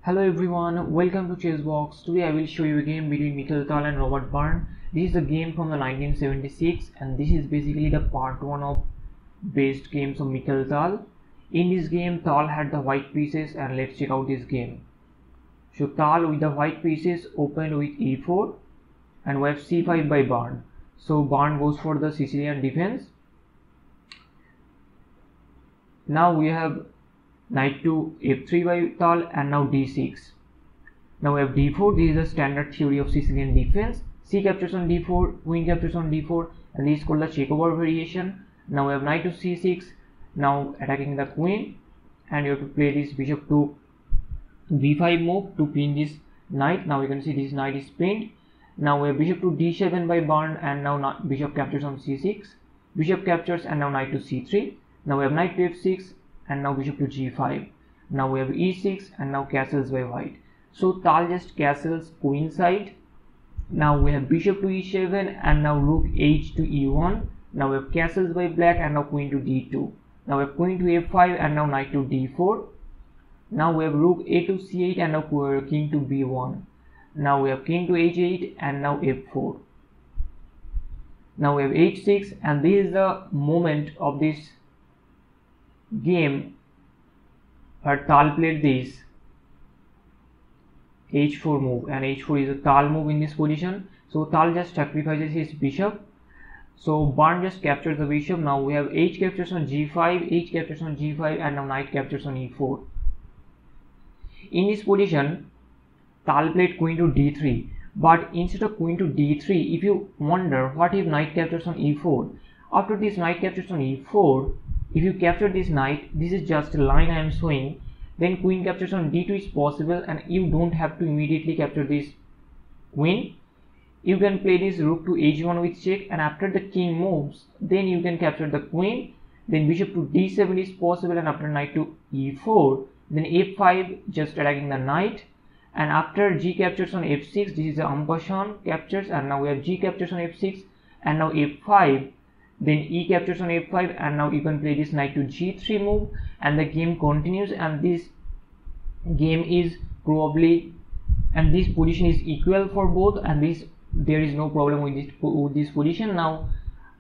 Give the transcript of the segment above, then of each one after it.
Hello everyone, welcome to Chessbox. Today I will show you a game between Mikhail Tal and Robert Byrne. This is a game from the 1976 and this is basically the part 1 of best games of Mikhail Tal. In this game, Tal had the white pieces and let's check out this game. So Tal with the white pieces opened with e4 and we have c5 by Byrne. So Byrne goes for the Sicilian defense. Now we have knight to f3 by Tal and now d6. Now we have d4. This is a standard theory of Sicilian defense. C captures on d4, queen captures on d4, and this is called the checkover variation. Now we have knight to c6. Now attacking the queen, and you have to play this bishop to b5 move to pin this knight. Now you can see this knight is pinned. Now we have bishop to d7 by Byrne, and now bishop captures on c6. Bishop captures and now knight to c3. Now we have knight to f6 and now bishop to g5. Now we have e6 and now castles by white. So Tal just castles queen side. Now we have bishop to e7 and now rook h to e1. Now we have castles by black and now queen to d2. Now we have queen to f5 and now knight to d4. Now we have rook a to c8 and now king to b1. Now we have king to h8 and now f4. Now we have h6, and this is the moment of this game where Tal played this h4 move, and h4 is a Tal move in this position. So Tal just sacrifices his bishop. So Byrne just captures the bishop. Now we have h captures on g5, h captures on g5, and now knight captures on e4. In this position, Tal played queen to d3, but instead of queen to d3, if you wonder what if knight captures on e4, after this knight captures on e4, if you capture this knight, this is just a line I am showing, then queen captures on d2 is possible, and you don't have to immediately capture this queen. You can play this rook to h1 with check, and after the king moves, then you can capture the queen. Then bishop to d7 is possible, and after knight to e4, then f5 just attacking the knight. And after g captures on f6, this is the en passant captures, and now we have g captures on f6 and now f5. Then e captures on f5, and now you can play this knight to g3 move, and the game continues. And this game is probably, and this position is equal for both, and this there is no problem with this position now.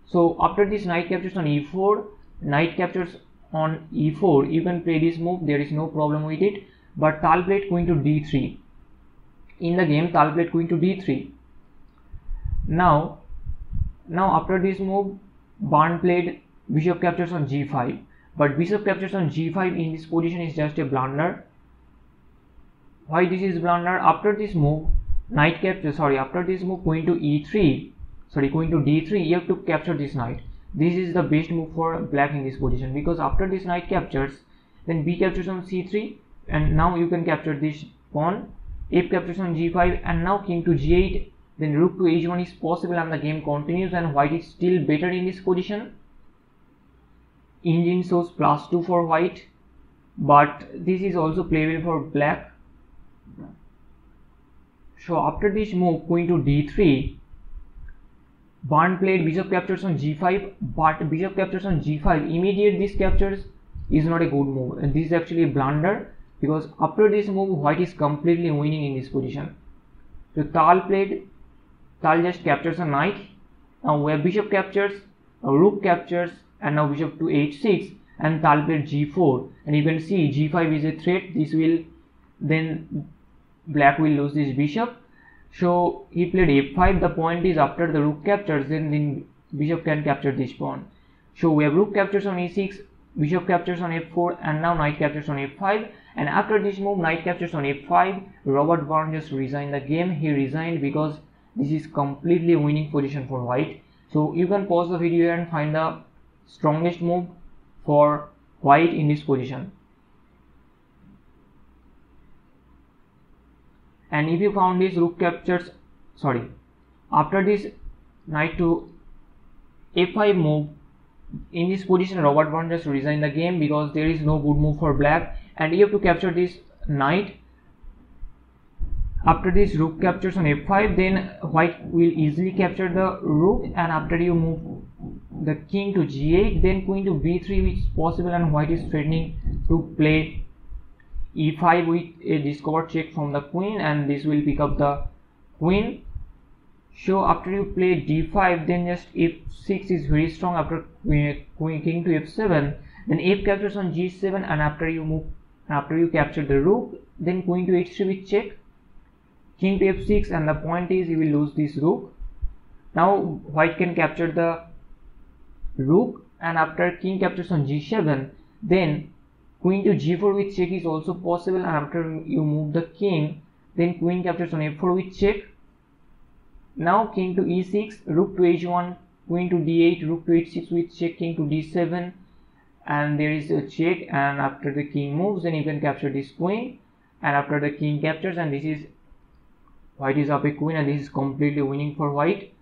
So after this knight captures on e4, knight captures on e4, you can play this move, there is no problem with it. But Tal played queen to d3. In the game, Tal played queen to d3. Now after this move, Byrne played bishop captures on g5, but bishop captures on g5 in this position is just a blunder. Why this is blunder? After this move, after this move, queen to d3, you have to capture this knight. This is the best move for black in this position, because after this knight captures, then b captures on c3, and now you can capture this pawn. F captures on g5, and now king to g8. Then rook to h1 is possible, and the game continues, and white is still better in this position. Engine shows +2 for white, but this is also playable for black. So after this move, queen to d3, Byrne played bishop captures on g5, but bishop captures on g5, immediate this captures is not a good move, and this is actually a blunder, because after this move, white is completely winning in this position. So Tal just captures a knight. Now where bishop captures, rook captures, and now bishop to h6, and Tal played g4, and you can see g5 is a threat. This will, then black will lose this bishop. So he played f5. The point is, after the rook captures, then bishop can capture this pawn. So we have rook captures on e6, bishop captures on f4, and now knight captures on f5. And after this move, knight captures on f5, Robert Byrne just resigned the game. He resigned because this is completely winning position for white. So you can pause the video and find the strongest move for white in this position. And if you found this rook captures, after this knight to f5 move, in this position Robert Byrne just resigned the game because there is no good move for black, and you have to capture this knight. After this rook captures on f5, then white will easily capture the rook, and after you move the king to g8, then queen to b3, which is possible, and white is threatening to play e5 with a discovered check from the queen, and this will pick up the queen. So after you play d5, then just f6 is very strong. After king to f7, then f captures on g7, and after you capture the rook, then queen to h3 with check, king to f6, and the point is you will lose this rook. Now white can capture the rook, and after king captures on g7, then queen to g4 with check is also possible, and after you move the king, then queen captures on f4 with check. Now king to e6, rook to h1, queen to d8, rook to h6 with check, king to d7, and there is a check, and after the king moves, then you can capture this queen, and after the king captures, and this is white is up a queen, and this is completely winning for white.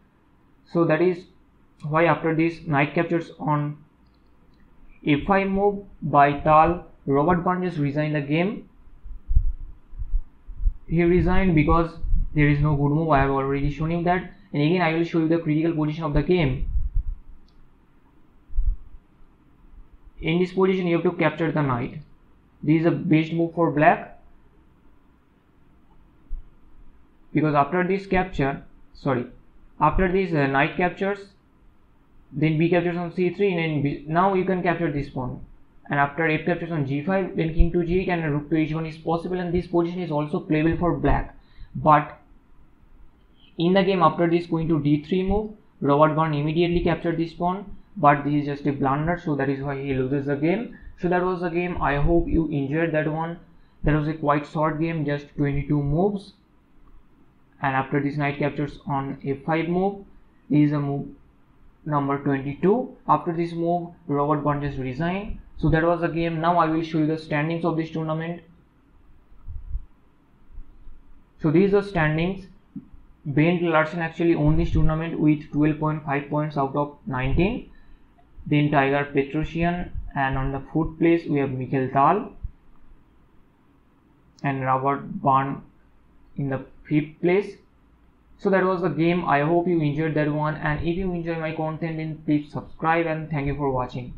So that is why after this knight captures on f5 move by Tal, Robert Burns resigned the game. He resigned because there is no good move. I have already shown you that, and again I will show you the critical position of the game. In this position you have to capture the knight. This is the best move for black, because after this knight captures, then b captures on c3, and then now you can capture this pawn, and after f captures on g5, then king to g8, and rook to h1 is possible, and this position is also playable for black. But in the game after this queen to d3 move, Robert Burns immediately captured this pawn, but this is just a blunder, so that is why he loses the game. So that was the game. I hope you enjoyed that one. That was a quite short game, just 22 moves. And after this knight captures on f5 move, this is a move number 22. After this move, Robert Burns just resigned. So that was the game. Now I will show you the standings of this tournament. So these are the standings. Bent Larsen actually won this tournament with 12.5 points out of 19. Then Tiger Petrosian, and on the 4th place we have Mikhail Tal, and Robert Burns in the 5th place. So that was the game. I hope you enjoyed that one, and if you enjoy my content, then please subscribe, and thank you for watching.